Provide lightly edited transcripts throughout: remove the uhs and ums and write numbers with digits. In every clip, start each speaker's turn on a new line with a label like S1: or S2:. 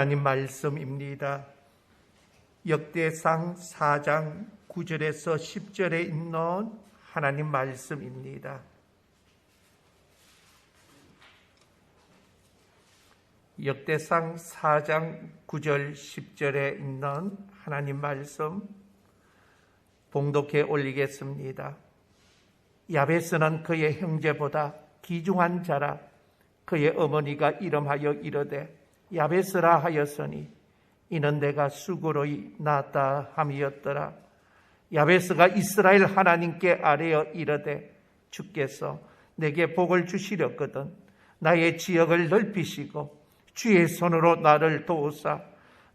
S1: 하나님 말씀입니다. 역대상 4장 9절에서 10절에 있는 하나님 말씀입니다. 역대상 4장 9절 10절에 있는 하나님 말씀 봉독해 올리겠습니다. 야베스는 그의 형제보다 귀중한 자라. 그의 어머니가 이름하여 이르되 야베스라 하였으니 이는 내가 수고로이 낳았다 함이었더라. 야베스가 이스라엘 하나님께 아뢰어 이르되 주께서 내게 복을 주시렸거든 나의 지역을 넓히시고 주의 손으로 나를 도우사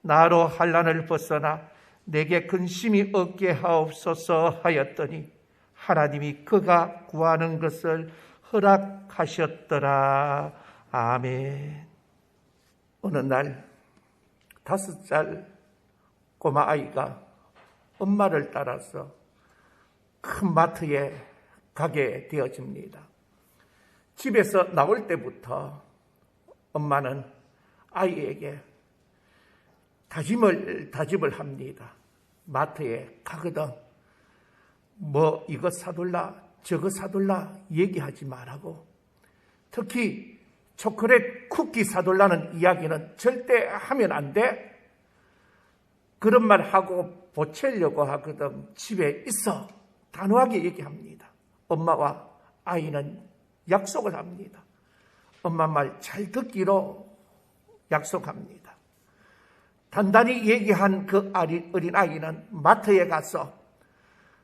S1: 나로 환난을 벗어나 내게 근심이 없게 하옵소서 하였더니 하나님이 그가 구하는 것을 허락하셨더라. 아멘. 어느 날 5살 꼬마 아이가 엄마를 따라서 큰 마트에 가게 되어집니다. 집에서 나올 때부터 엄마는 아이에게 다짐을 합니다. 마트에 가거든 뭐 이거 사둘라 저거 사둘라 얘기하지 말라고. 특히 초콜릿 쿠키 사둘라는 이야기는 절대 하면 안 돼. 그런 말 하고 보채려고 하거든 집에 있어. 단호하게 얘기합니다. 엄마와 아이는 약속을 합니다. 엄마 말 잘 듣기로 약속합니다. 단단히 얘기한 그 어린 아이는 마트에 가서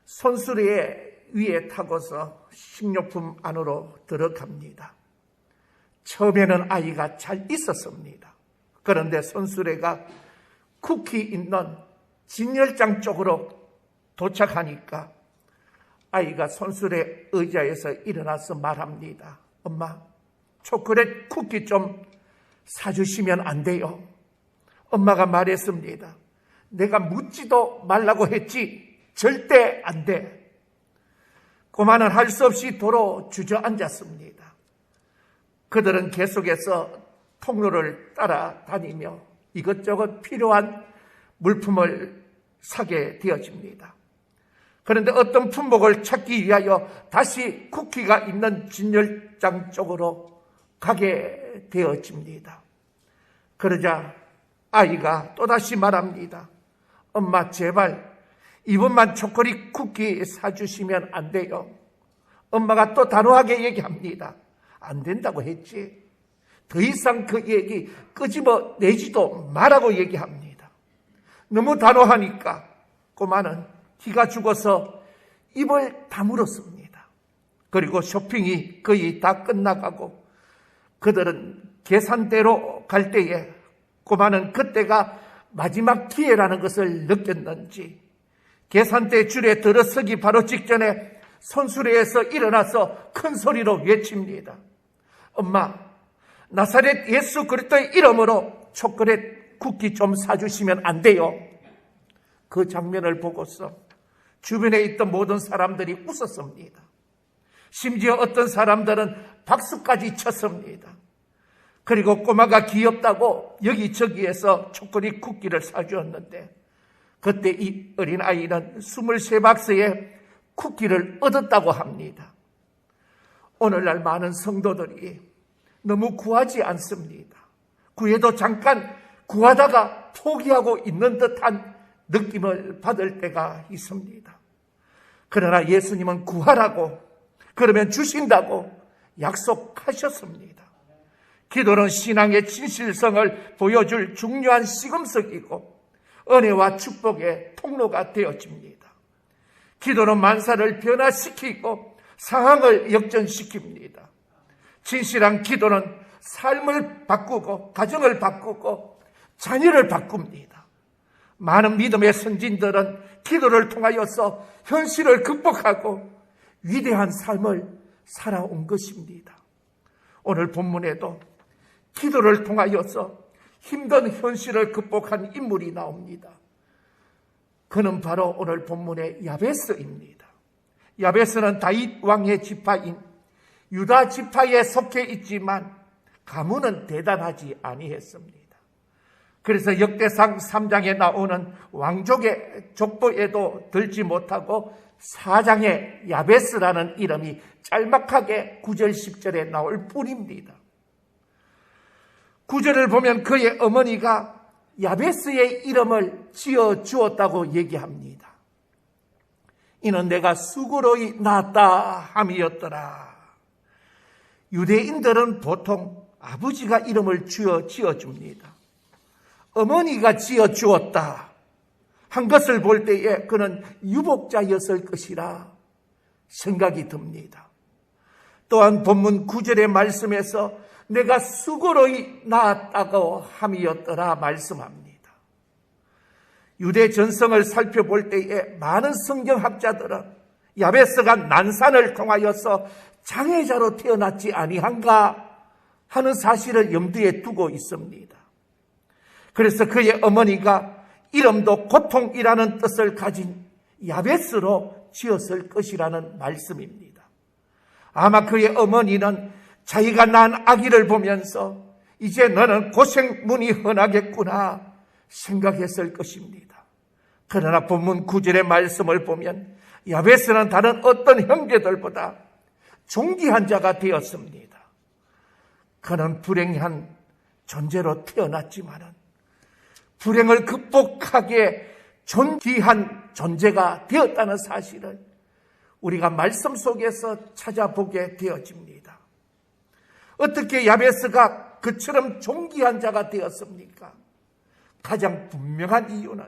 S1: 손수레 위에 타고서 식료품 안으로 들어갑니다. 처음에는 아이가 잘 있었습니다. 그런데 손수레가 쿠키 있는 진열장 쪽으로 도착하니까 아이가 손수레 의자에서 일어나서 말합니다. 엄마, 초콜릿 쿠키 좀 사주시면 안 돼요? 엄마가 말했습니다. 내가 묻지도 말라고 했지 절대 안 돼. 꼬마는 할 수 없이 도로 주저앉았습니다. 그들은 계속해서 통로를 따라다니며 이것저것 필요한 물품을 사게 되어집니다. 그런데 어떤 품목을 찾기 위하여 다시 쿠키가 있는 진열장 쪽으로 가게 되어집니다. 그러자 아이가 또다시 말합니다. 엄마 제발 이번만 초콜릿 쿠키 사주시면 안 돼요. 엄마가 또 단호하게 얘기합니다. 안 된다고 했지. 더 이상 그 얘기 끄집어내지도 말라고 얘기합니다. 너무 단호하니까 꼬마는 기가 죽어서 입을 다물었습니다. 그리고 쇼핑이 거의 다 끝나가고 그들은 계산대로 갈 때에 꼬마는 그때가 마지막 기회라는 것을 느꼈는지 계산대 줄에 들어서기 바로 직전에 손수레에서 일어나서 큰 소리로 외칩니다. 엄마, 나사렛 예수 그리스도의 이름으로 초콜릿 쿠키 좀 사주시면 안 돼요? 그 장면을 보고서 주변에 있던 모든 사람들이 웃었습니다. 심지어 어떤 사람들은 박수까지 쳤습니다. 그리고 꼬마가 귀엽다고 여기저기에서 초콜릿 쿠키를 사주었는데 그때 이 어린아이는 23박스의 쿠키를 얻었다고 합니다. 오늘날 많은 성도들이 너무 구하지 않습니다. 구해도 잠깐 구하다가 포기하고 있는 듯한 느낌을 받을 때가 있습니다. 그러나 예수님은 구하라고 그러면 주신다고 약속하셨습니다. 기도는 신앙의 진실성을 보여줄 중요한 시금석이고 은혜와 축복의 통로가 되어집니다. 기도는 만사를 변화시키고 상황을 역전시킵니다. 진실한 기도는 삶을 바꾸고 가정을 바꾸고 자녀를 바꿉니다. 많은 믿음의 선진들은 기도를 통하여서 현실을 극복하고 위대한 삶을 살아온 것입니다. 오늘 본문에도 기도를 통하여서 힘든 현실을 극복한 인물이 나옵니다. 그는 바로 오늘 본문의 야베스입니다. 야베스는 다윗 왕의 지파인 유다 지파에 속해 있지만 가문은 대단하지 아니했습니다. 그래서 역대상 3장에 나오는 왕족의 족보에도 들지 못하고 4장에 야베스라는 이름이 짤막하게 9절 10절에 나올 뿐입니다. 9절을 보면 그의 어머니가 야베스의 이름을 지어 주었다고 얘기합니다. 이는 내가 수고로이 낳았다 함이었더라. 유대인들은 보통 아버지가 이름을 지어줍니다. 어머니가 지어주었다 한 것을 볼 때에 그는 유복자였을 것이라 생각이 듭니다. 또한 본문 9절의 말씀에서 내가 수고로이 낳았다고 함이었더라 말씀합니다. 유대 전성을 살펴볼 때에 많은 성경학자들은 야베스가 난산을 통하여서 장애자로 태어났지 아니한가 하는 사실을 염두에 두고 있습니다. 그래서 그의 어머니가 이름도 고통이라는 뜻을 가진 야베스로 지었을 것이라는 말씀입니다. 아마 그의 어머니는 자기가 낳은 아기를 보면서 이제 너는 고생문이 흔하겠구나 생각했을 것입니다. 그러나 본문 9절의 말씀을 보면 야베스는 다른 어떤 형제들보다 존귀한 자가 되었습니다. 그는 불행한 존재로 태어났지만은 불행을 극복하기에 존귀한 존재가 되었다는 사실을 우리가 말씀 속에서 찾아보게 되어집니다. 어떻게 야베스가 그처럼 존귀한 자가 되었습니까? 가장 분명한 이유는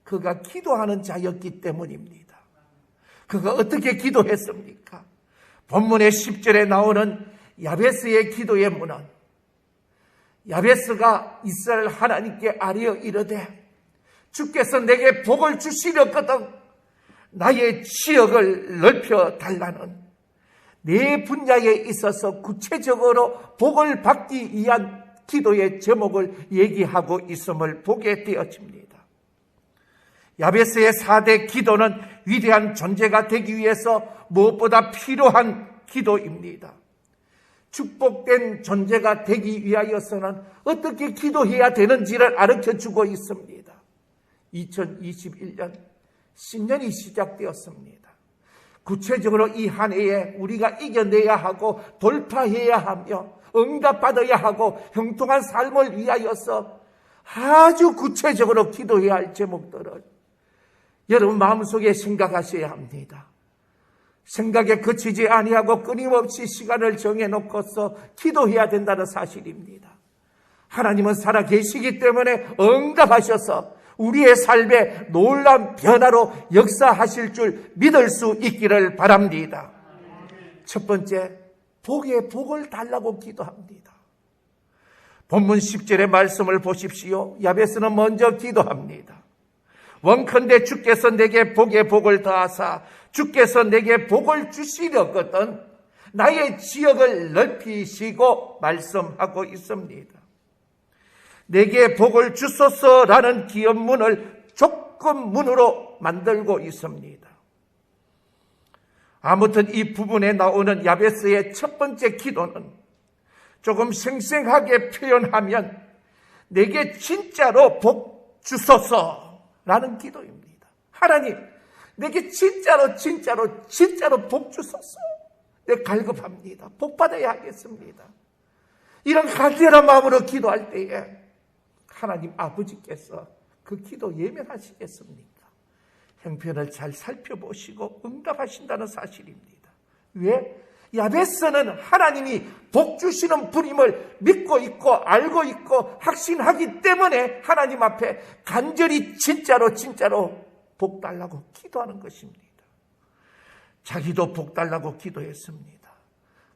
S1: 그가 기도하는 자였기 때문입니다. 그가 어떻게 기도했습니까? 본문의 10절에 나오는 야베스의 기도의 문은 야베스가 이스라엘 하나님께 아뢰어 이르되 주께서 내게 복을 주시려거든 나의 지역을 넓혀 달라는 내 분야에 있어서 구체적으로 복을 받기 위한 기도의 제목을 얘기하고 있음을 보게 되어집니다. 야베스의 4대 기도는 위대한 존재가 되기 위해서 무엇보다 필요한 기도입니다. 축복된 존재가 되기 위하여서는 어떻게 기도해야 되는지를 가르쳐주고 있습니다. 2021년 신년이 시작되었습니다. 구체적으로 이 한 해에 우리가 이겨내야 하고 돌파해야 하며 응답받아야 하고 형통한 삶을 위하여서 아주 구체적으로 기도해야 할 제목들을 여러분 마음속에 생각하셔야 합니다. 생각에 그치지 아니하고 끊임없이 시간을 정해놓고서 기도해야 된다는 사실입니다. 하나님은 살아계시기 때문에 응답하셔서 우리의 삶에 놀라운 변화로 역사하실 줄 믿을 수 있기를 바랍니다. 첫 번째, 복에 복을 달라고 기도합니다. 본문 10절의 말씀을 보십시오. 야베스는 먼저 기도합니다. 원컨대 주께서 내게 복에 복을 더하사 주께서 내게 복을 주시려거든 나의 지역을 넓히시고 말씀하고 있습니다. 내게 복을 주소서라는 기업문을 조건문으로 만들고 있습니다. 아무튼 이 부분에 나오는 야베스의 첫 번째 기도는 조금 생생하게 표현하면 내게 진짜로 복 주소서라는 기도입니다. 하나님, 내게 진짜로 복 주소서. 내 갈급합니다. 복 받아야 하겠습니다. 이런 간절한 마음으로 기도할 때에 하나님 아버지께서 그 기도 예면하시겠습니까? 형편을 잘 살펴보시고 응답하신다는 사실입니다. 왜? 야베스는 하나님이 복 주시는 분임을 믿고 있고 알고 있고 확신하기 때문에 하나님 앞에 간절히 진짜로 복 달라고 기도하는 것입니다. 자기도 복 달라고 기도했습니다.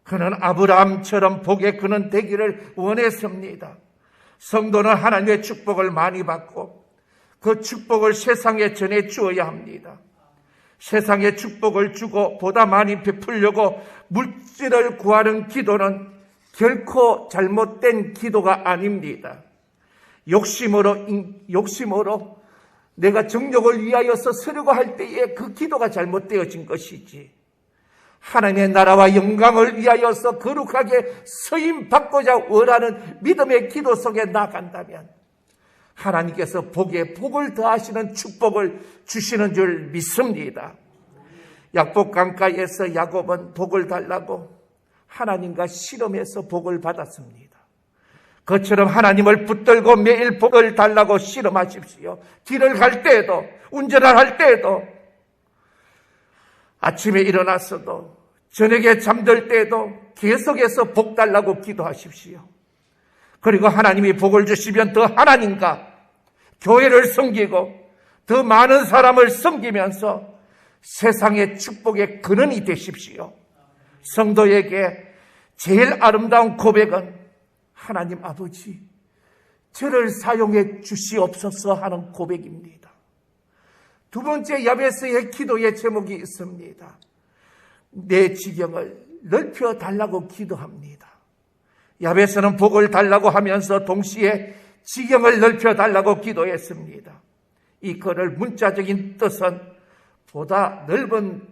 S1: 그는 아브라함처럼 복의 그는 되기를 원했습니다. 성도는 하나님의 축복을 많이 받고 그 축복을 세상에 전해 주어야 합니다. 세상에 축복을 주고 보다 많이 베풀려고 물질을 구하는 기도는 결코 잘못된 기도가 아닙니다. 욕심으로 내가 정욕을 위하여서 쓰려고 할 때에 그 기도가 잘못되어진 것이지, 하나님의 나라와 영광을 위하여서 거룩하게 쓰임받고자 원하는 믿음의 기도 속에 나아간다면 하나님께서 복에 복을 더하시는 축복을 주시는 줄 믿습니다. 약복 강가에서 야곱은 복을 달라고 하나님과 씨름해서 복을 받았습니다. 그처럼 하나님을 붙들고 매일 복을 달라고 씨름하십시오. 길을 갈 때에도, 운전을 할 때에도, 아침에 일어나서도, 저녁에 잠들 때에도 계속해서 복 달라고 기도하십시오. 그리고 하나님이 복을 주시면 더 하나님과 교회를 섬기고 더 많은 사람을 섬기면서 세상의 축복의 근원이 되십시오. 성도에게 제일 아름다운 고백은 하나님 아버지, 저를 사용해 주시옵소서 하는 고백입니다. 두 번째 야베스의 기도의 제목이 있습니다. 내 지경을 넓혀 달라고 기도합니다. 야베스는 복을 달라고 하면서 동시에 지경을 넓혀 달라고 기도했습니다. 이 글의 문자적인 뜻은 보다 넓은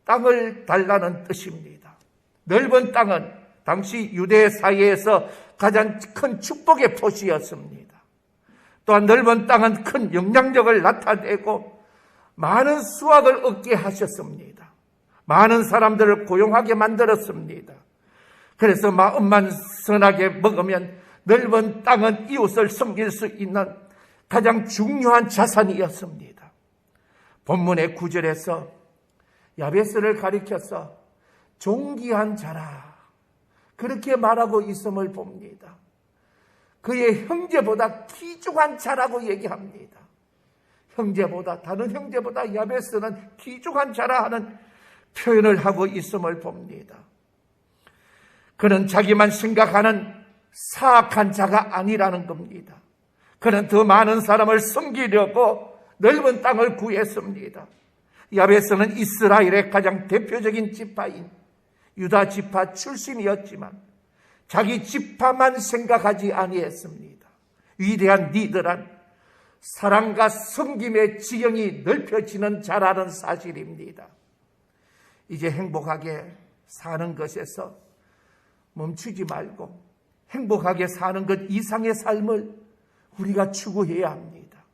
S1: 땅을 달라는 뜻입니다. 넓은 땅은 당시 유대 사회에서 가장 큰 축복의 표시였습니다. 또한 넓은 땅은 큰 영향력을 나타내고 많은 수확을 얻게 하셨습니다. 많은 사람들을 고용하게 만들었습니다. 그래서 마음만 선하게 먹으면 넓은 땅은 이웃을 섬길 수 있는 가장 중요한 자산이었습니다. 본문의 9절에서 야베스를 가리켜서 존귀한 자라 그렇게 말하고 있음을 봅니다. 그의 형제보다 귀중한 자라고 얘기합니다. 형제보다, 다른 형제보다 야베스는 귀중한 자라 하는 표현을 하고 있음을 봅니다. 그는 자기만 생각하는 사악한 자가 아니라는 겁니다. 그는 더 많은 사람을 섬기려고 넓은 땅을 구했습니다. 야베스는 이스라엘의 가장 대표적인 지파인 유다 지파 출신이었지만 자기 지파만 생각하지 아니했습니다. 위대한 리더란 사랑과 섬김의 지경이 넓혀지는 자라는 사실입니다. 이제 행복하게 사는 것에서 멈추지 말고 행복하게 사는 것 이상의 삶을 우리가 추구해야 합니다.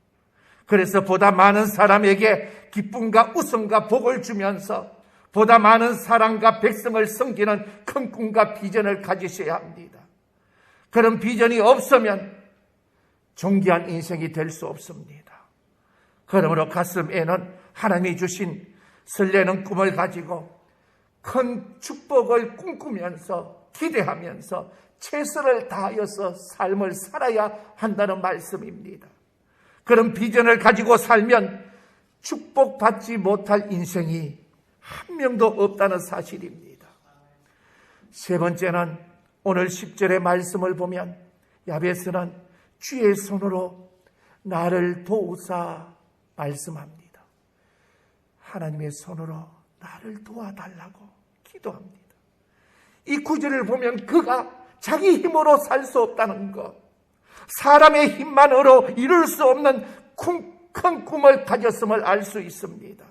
S1: 그래서 보다 많은 사람에게 기쁨과 웃음과 복을 주면서 보다 많은 사랑과 백성을 섬기는 큰 꿈과 비전을 가지셔야 합니다. 그런 비전이 없으면 존귀한 인생이 될 수 없습니다. 그러므로 가슴에는 하나님이 주신 설레는 꿈을 가지고 큰 축복을 꿈꾸면서 기대하면서 최선을 다하여서 삶을 살아야 한다는 말씀입니다. 그런 비전을 가지고 살면 축복받지 못할 인생이 한 명도 없다는 사실입니다. 세 번째는 오늘 10절의 말씀을 보면 야베스는 주의 손으로 나를 도우사 말씀합니다. 하나님의 손으로 나를 도와달라고 기도합니다. 이 구절을 보면 그가 자기 힘으로 살 수 없다는 것, 사람의 힘만으로 이룰 수 없는 큰 꿈을 가졌음을 알 수 있습니다.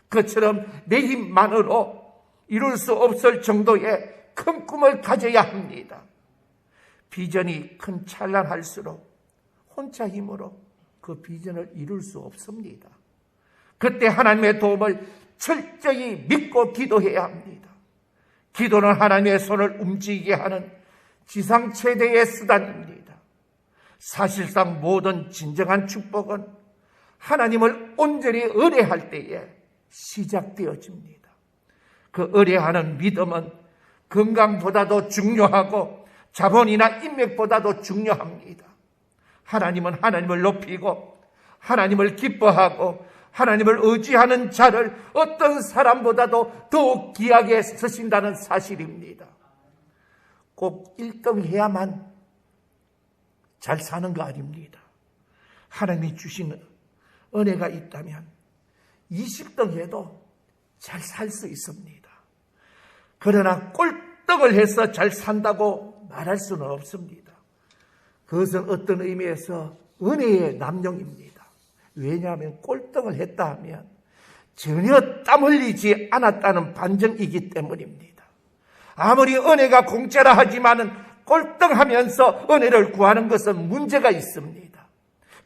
S1: 그처럼 내 힘만으로 이룰 수 없을 정도의 큰 꿈을 가져야 합니다. 비전이 큰 찬란할수록 혼자 힘으로 그 비전을 이룰 수 없습니다. 그때 하나님의 도움을 철저히 믿고 기도해야 합니다. 기도는 하나님의 손을 움직이게 하는 지상 최대의 수단입니다. 사실상 모든 진정한 축복은 하나님을 온전히 의뢰할 때에 시작되어집니다. 그 의뢰하는 믿음은 건강보다도 중요하고 자본이나 인맥보다도 중요합니다. 하나님은 하나님을 높이고 하나님을 기뻐하고 하나님을 의지하는 자를 어떤 사람보다도 더욱 귀하게 쓰신다는 사실입니다. 꼭 1등 해야만 잘 사는 거 아닙니다. 하나님이 주신 은혜가 있다면 20등 해도 잘 살 수 있습니다. 그러나 꼴등을 해서 잘 산다고 말할 수는 없습니다. 그것은 어떤 의미에서 은혜의 남용입니다. 왜냐하면 꼴등을 했다 하면 전혀 땀 흘리지 않았다는 반증이기 때문입니다. 아무리 은혜가 공짜라 하지만은 꼴등하면서 은혜를 구하는 것은 문제가 있습니다.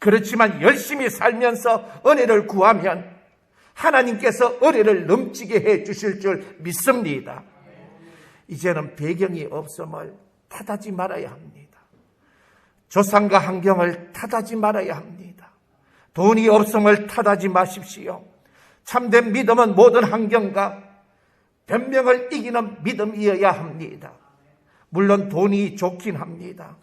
S1: 그렇지만 열심히 살면서 은혜를 구하면 하나님께서 은혜를 넘치게 해 주실 줄 믿습니다. 이제는 배경이 없음을 탓하지 말아야 합니다. 조상과 환경을 탓하지 말아야 합니다. 돈이 없음을 탓하지 마십시오. 참된 믿음은 모든 환경과 변명을 이기는 믿음이어야 합니다. 물론 돈이 좋긴 합니다.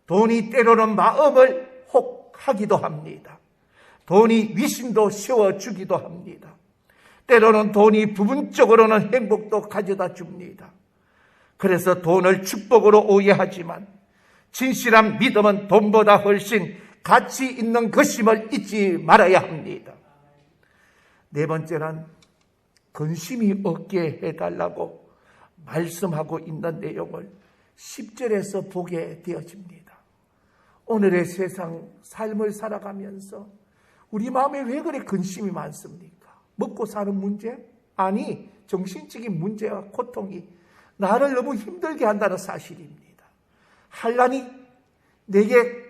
S1: 돈이 때로는 마음을 혹하기도 합니다. 돈이 위신도 세워주기도 합니다. 때로는 돈이 부분적으로는 행복도 가져다 줍니다. 그래서 돈을 축복으로 오해하지만 진실한 믿음은 돈보다 훨씬 가치 있는 것임을 잊지 말아야 합니다. 네 번째는 근심이 없게 해달라고 말씀하고 있는 내용을 10절에서 보게 되어집니다. 오늘의 세상 삶을 살아가면서 우리 마음에 왜 그래 근심이 많습니까? 먹고 사는 문제? 아니, 정신적인 문제와 고통이 나를 너무 힘들게 한다는 사실입니다. 환난이 내게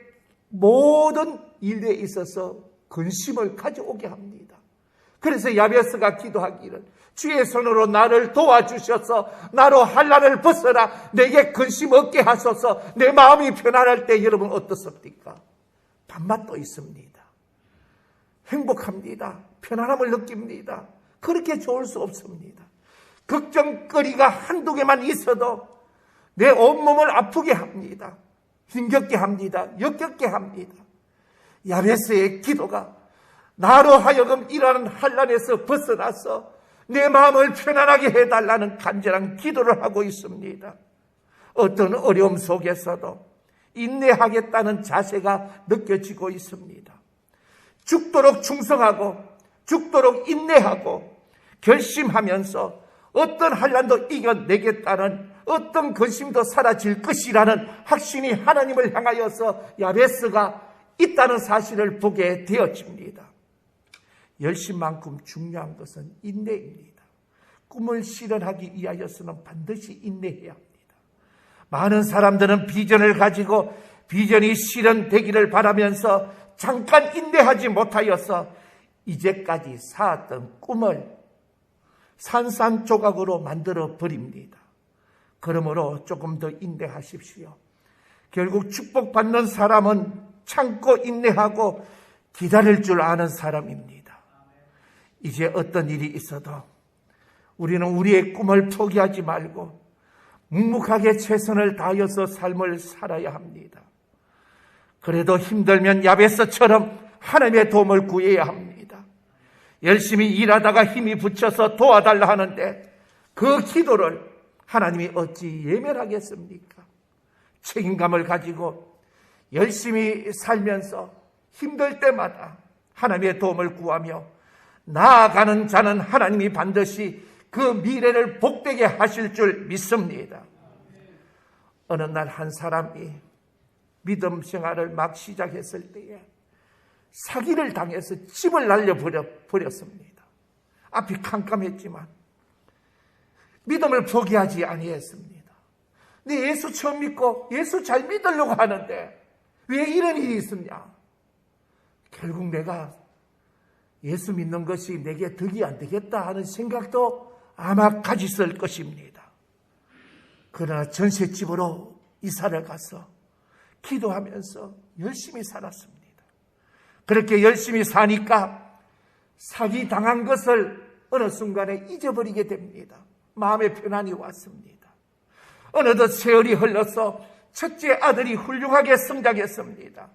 S1: 모든 일에 있어서 근심을 가져오게 합니다. 그래서 야베스가 기도하기를 주의 손으로 나를 도와주셔서 나로 환난을 벗어라, 내게 근심 없게 하소서. 내 마음이 편안할 때 여러분 어떻습니까? 밥맛도 있습니다. 행복합니다. 편안함을 느낍니다. 그렇게 좋을 수 없습니다. 걱정거리가 한두 개만 있어도 내 온몸을 아프게 합니다. 힘겹게 합니다. 역겹게 합니다. 야베스의 기도가 나로 하여금 이러한 환난에서 벗어나서 내 마음을 편안하게 해달라는 간절한 기도를 하고 있습니다. 어떤 어려움 속에서도 인내하겠다는 자세가 느껴지고 있습니다. 죽도록 충성하고 죽도록 인내하고 결심하면서 어떤 환난도 이겨내겠다는 어떤 근심도 사라질 것이라는 확신이 하나님을 향하여서 야베스가 있다는 사실을 보게 되어집니다. 열심만큼 중요한 것은 인내입니다. 꿈을 실현하기 위하여서는 반드시 인내해야 합니다. 많은 사람들은 비전을 가지고 비전이 실현되기를 바라면서 잠깐 인내하지 못하여서 이제까지 쌓았던 꿈을 산산조각으로 만들어 버립니다. 그러므로 조금 더 인내하십시오. 결국 축복받는 사람은 참고 인내하고 기다릴 줄 아는 사람입니다. 이제 어떤 일이 있어도 우리는 우리의 꿈을 포기하지 말고 묵묵하게 최선을 다하여서 삶을 살아야 합니다. 그래도 힘들면 야베스처럼 하나님의 도움을 구해야 합니다. 열심히 일하다가 힘이 붙여서 도와달라 하는데 그 기도를 하나님이 어찌 예멸하겠습니까? 책임감을 가지고 열심히 살면서 힘들 때마다 하나님의 도움을 구하며 나아가는 자는 하나님이 반드시 그 미래를 복되게 하실 줄 믿습니다. 어느 날 한 사람이 믿음 생활을 막 시작했을 때에 사기를 당해서 집을 날려버렸습니다. 앞이 캄캄했지만 믿음을 포기하지 아니했습니다. 근데 예수 처음 믿고 예수 잘 믿으려고 하는데 왜 이런 일이 있었냐? 결국 내가 예수 믿는 것이 내게 덕이 안 되겠다 하는 생각도 아마 가졌을 것입니다. 그러나 전셋집으로 이사를 가서 기도하면서 열심히 살았습니다. 그렇게 열심히 사니까 사기 당한 것을 어느 순간에 잊어버리게 됩니다. 마음의 편안이 왔습니다. 어느덧 세월이 흘러서 첫째 아들이 훌륭하게 성장했습니다.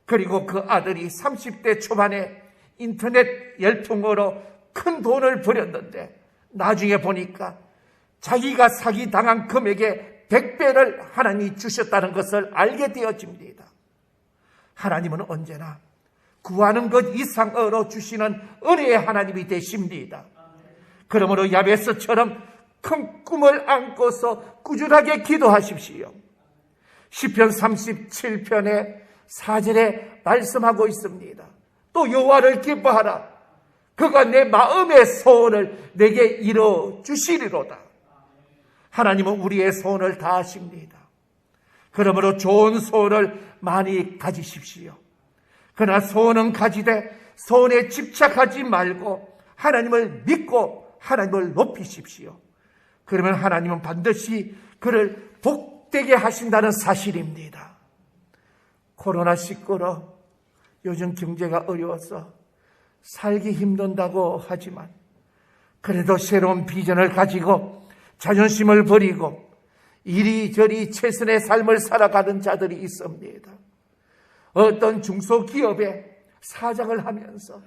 S1: 그리고 그 아들이 30대 초반에 인터넷 열풍으로 큰 돈을 벌였는데 나중에 보니까 자기가 사기당한 금액의 100배를 하나님이 주셨다는 것을 알게 되어집니다. 하나님은 언제나 구하는 것 이상으로 주시는 은혜의 하나님이 되십니다. 그러므로 야베스처럼 큰 꿈을 안고서 꾸준하게 기도하십시오. 시편 37편의 4절에 말씀하고 있습니다. 또 여호와를 기뻐하라. 그가 내 마음의 소원을 내게 이루어 주시리로다. 하나님은 우리의 소원을 다하십니다. 그러므로 좋은 소원을 많이 가지십시오. 그러나 소원은 가지되 소원에 집착하지 말고 하나님을 믿고 하나님을 높이십시오. 그러면 하나님은 반드시 그를 복되게 하신다는 사실입니다. 코로나19로 요즘 경제가 어려워서 살기 힘든다고 하지만 그래도 새로운 비전을 가지고 자존심을 버리고 이리저리 최선의 삶을 살아가는 자들이 있습니다. 어떤 중소기업에 사장을 하면서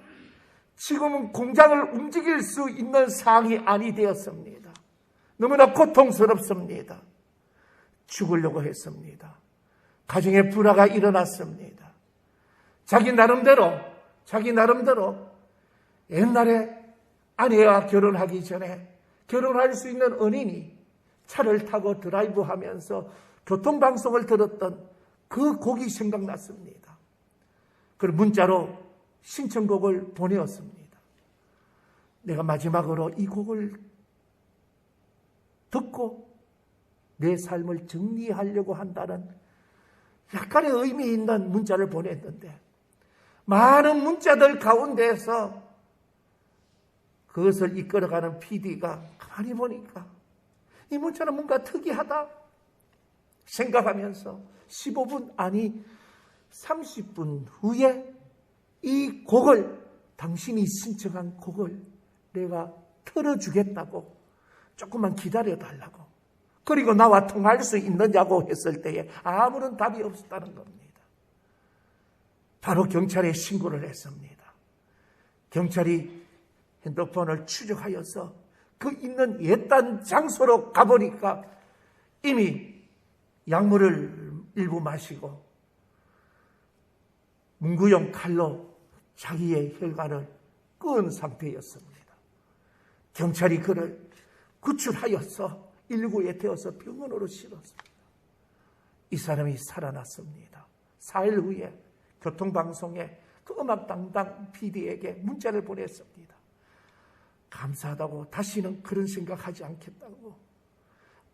S1: 지금은 공장을 움직일 수 있는 상황이 아니 되었습니다. 너무나 고통스럽습니다. 죽으려고 했습니다. 가정에 불화가 일어났습니다. 자기 나름대로 옛날에 아내와 결혼하기 전에 결혼할 수 있는 은인이 차를 타고 드라이브하면서 교통방송을 들었던 그 곡이 생각났습니다. 그리고 문자로 신청곡을 보내었습니다. 내가 마지막으로 이 곡을 듣고 내 삶을 정리하려고 한다는 약간의 의미 있는 문자를 보냈는데 많은 문자들 가운데에서 그것을 이끌어가는 PD가 가만히 보니까 이 문자는 뭔가 특이하다 생각하면서 15분 아니 30분 후에 이 곡을 당신이 신청한 곡을 내가 틀어주겠다고 조금만 기다려달라고 그리고 나와 통화할 수 있느냐고 했을 때에 아무런 답이 없었다는 겁니다. 바로 경찰에 신고를 했습니다. 경찰이 핸드폰을 추적하여서 그 있는 옛단 장소로 가보니까 이미 약물을 일부 마시고 문구용 칼로 자기의 혈관을 끄은 상태였습니다. 경찰이 그를 구출하여서 119에 태워서 병원으로 실었습니다. 이 사람이 살아났습니다. 4일 후에 교통방송에 그 음악 담당 PD에게 문자를 보냈습니다. 감사하다고 다시는 그런 생각하지 않겠다고.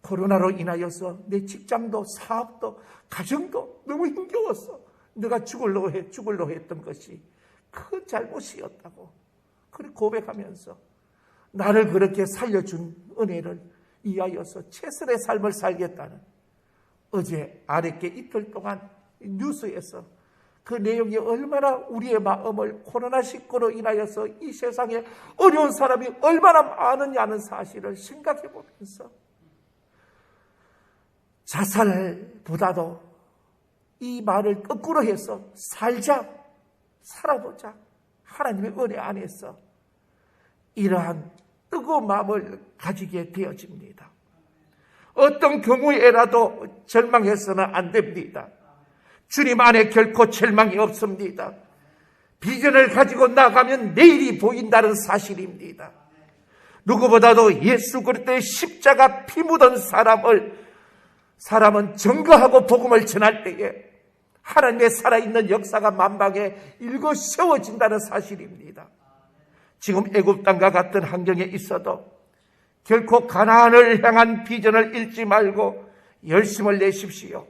S1: 코로나로 인하여서 내 직장도 사업도 가정도 너무 힘겨웠어. 내가 죽으려고 했던 것이 큰 잘못이었다고. 그렇게 고백하면서 나를 그렇게 살려준 은혜를 이하여서 최선의 삶을 살겠다는 어제 아랫게 이틀 동안 뉴스에서 그 내용이 얼마나 우리의 마음을 코로나19로 인하여서 이 세상에 어려운 사람이 얼마나 많으냐는 사실을 생각해 보면서 자살보다도 이 말을 거꾸로 해서 살아보자. 하나님의 은혜 안에서 이러한 뜨거운 마음을 가지게 되어집니다. 어떤 경우에라도 절망해서는 안 됩니다. 주님 안에 결코 절망이 없습니다. 비전을 가지고 나가면 내일이 보인다는 사실입니다. 누구보다도 예수 그리스도의 십자가 피 묻은 사람은 증거하고 복음을 전할 때에 하나님의 살아있는 역사가 만방에 일거 세워진다는 사실입니다. 지금 애굽 땅과 같은 환경에 있어도 결코 가나안을 향한 비전을 잃지 말고 열심을 내십시오.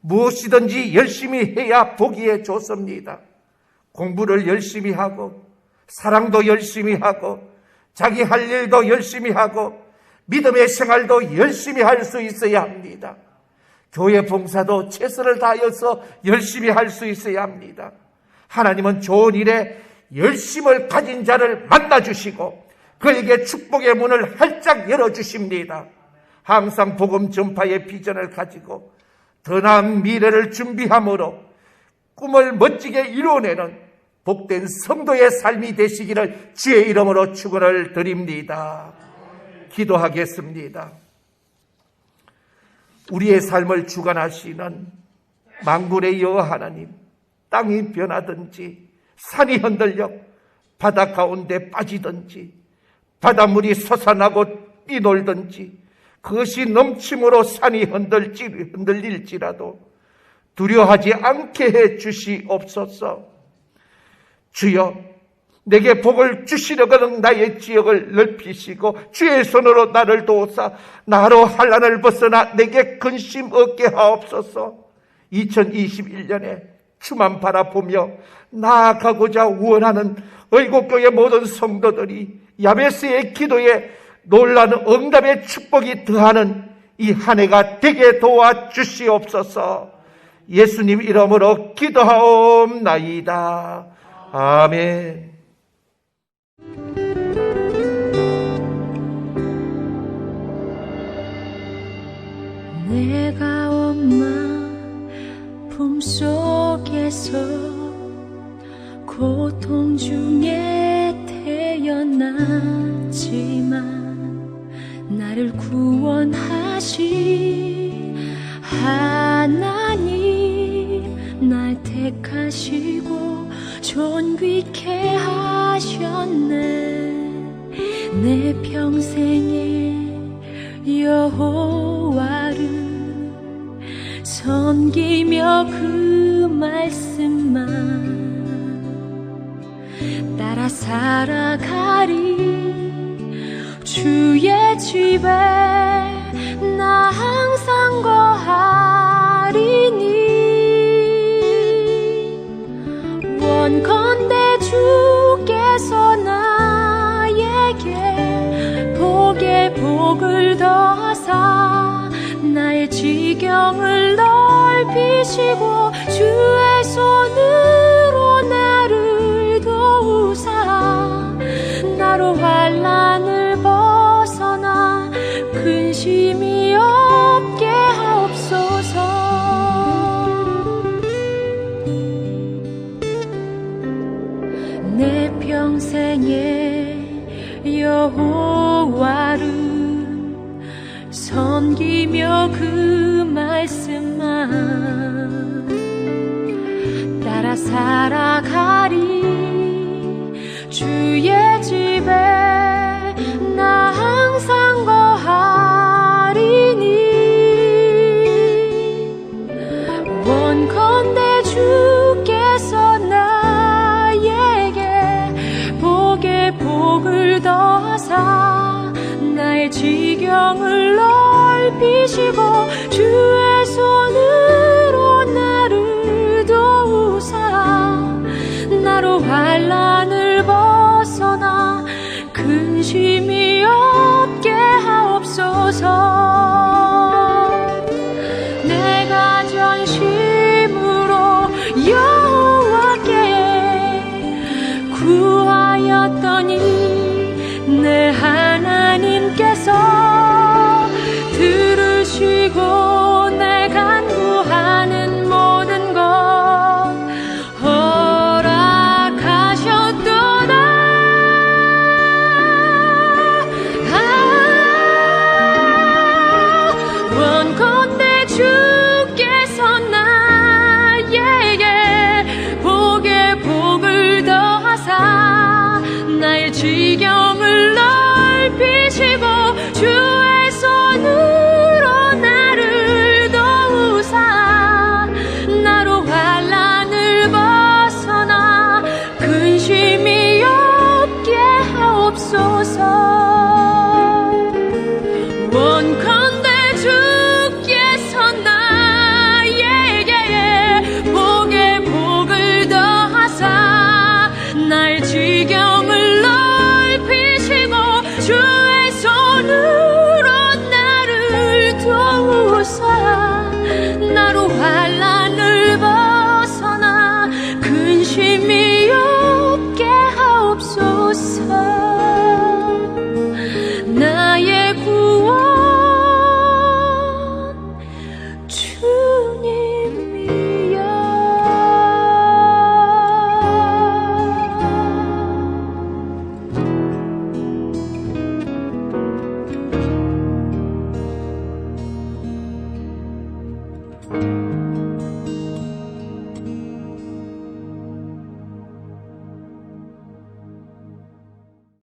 S1: 무엇이든지 열심히 해야 복이 좋습니다. 공부를 열심히 하고 사랑도 열심히 하고 자기 할 일도 열심히 하고 믿음의 생활도 열심히 할 수 있어야 합니다. 교회 봉사도 최선을 다하여서 열심히 할 수 있어야 합니다. 하나님은 좋은 일에 열심을 가진 자를 만나주시고 그에게 축복의 문을 활짝 열어주십니다. 항상 복음 전파의 비전을 가지고 더 나은 미래를 준비함으로 꿈을 멋지게 이루어내는 복된 성도의 삶이 되시기를 주의 이름으로 축원을 드립니다. 기도하겠습니다. 우리의 삶을 주관하시는 만군의 여호와 하나님, 땅이 변하든지 산이 흔들려 바다 가운데 빠지든지 바닷물이 솟아나고 뛰놀든지 그것이 넘침으로 산이 흔들릴지라도 두려워하지 않게 해 주시옵소서. 주여, 내게 복을 주시려거든 나의 지역을 넓히시고 주의 손으로 나를 도우사 나로 환난을 벗어나 내게 근심 얻게 하옵소서. 2021년에 주만 바라보며 나아가고자 원하는 의곡교회 모든 성도들이 야베스의 기도에 놀라는 응답의 축복이 더하는 이 한 해가 되게 도와주시옵소서. 예수님 이름으로 기도하옵나이다. 아멘.
S2: 내가 엄마 품속에서 고통 중에 태어났지만 나를 구원하신 하나님, 날 택하시고 존귀케 하셨네. 내 평생에 여호와를 섬기며 그 말씀만 따라 살아가리. 주의 집에 나 항상 거하리니. 원컨대 주께서 나에게 복에 복을 더하사 나의 지경을 넓히시고 주의 손으로 나를 도우사 나로 환난을 벗어나 근심이 없게 하옵소서. 내 평생에 여호와를 섬기며 그 말씀만 따라 살아가리. 주의 집에 나 항상 거하리니. 원컨대 주께서 나에게 복에 복을 더하사 나의 지경을 넓히시고 주의 손으로 나를 도우사 나로 환난을 벗어나 근심이 없게 하옵소서. 내가 전심으로 여호와께 구하였더니 내 하나님께서 들으시고 내 간구하는 모든 것 원컨대 주께서 나에게 복에 복을 더하사 나의 지경을 넓히시고 주의 손으로 나를 도우사 나로 환난을 벗어나 근심이 없게 하옵소서. 원컨대 주께서 나에게 복에 복을 더하사 나의 지경을 넓히시고 주의 손으로 나를 도우사 나로 환난을 벗어나 근심이